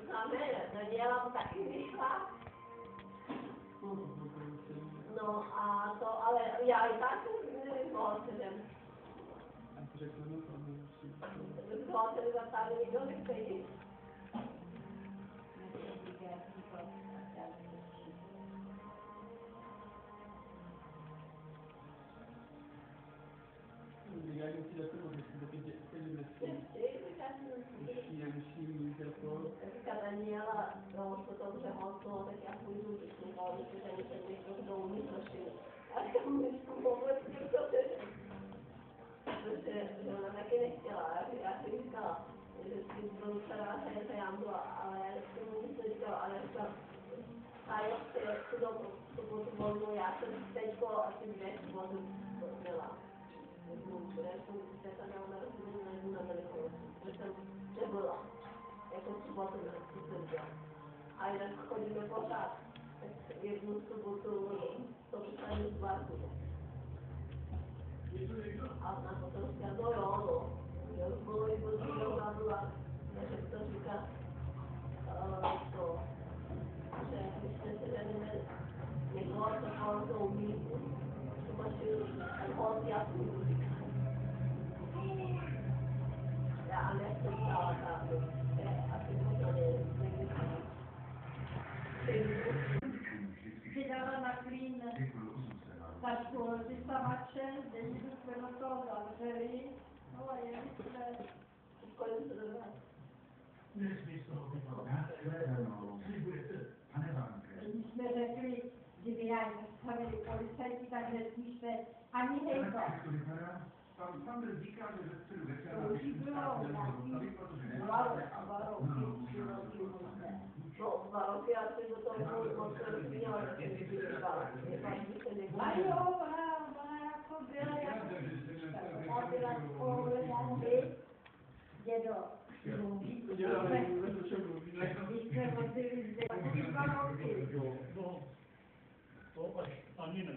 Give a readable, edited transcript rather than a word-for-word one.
známe, Daniela taky vyšla. No a to, ale já i tak nemohla se jdem. Zvolal se mi zatáhli, nikdo nechce jít. Říká Daniela, no, to dobře hodno, tak já půjdu, když mi dal, že někdo kdo umí trošit. A říkám, my jsme vůbec někdo neřekl. Protože ona taky nechtěla, já si říkala, že si budu stará se jambu, ale já jsem nic neříkala, ale já říkám, a jo, tu dobu volnou, já jsem teďko asi 2 soboty měla. Já jsem se tam měla narozeniny na jednu na Velikonoci, že jsem nebyla, jako sobotu jsem dělala. A jinak chodíme pořád, tak jednu sobotu to přestane z Barku. A na potom říkám, no jo, no. Já už bylo i byl byla, jak to říká, to, že když se jdeme někoho, co to umí, to mašinu, tak hoď já si budu říkat. Já nechci stále tátu, asi možná nevím. Si dala na klín tašku vysavače, denní jsme do toho zavřeli, no a jeli jsme. Kolik se dodá? Když jsme řekli, kdyby já nastavili policajti, tak nesmíšte ani hejto. Tam byl říká, že ve středu večera To už bylo nějaký 2 roky. No, 2 roky asi do toho moc měla, že by vyžívala. A jo, ona jako byla jako ona byla společný dědo. Když jsme vozili zde, 2 roky. No, to až ani ne.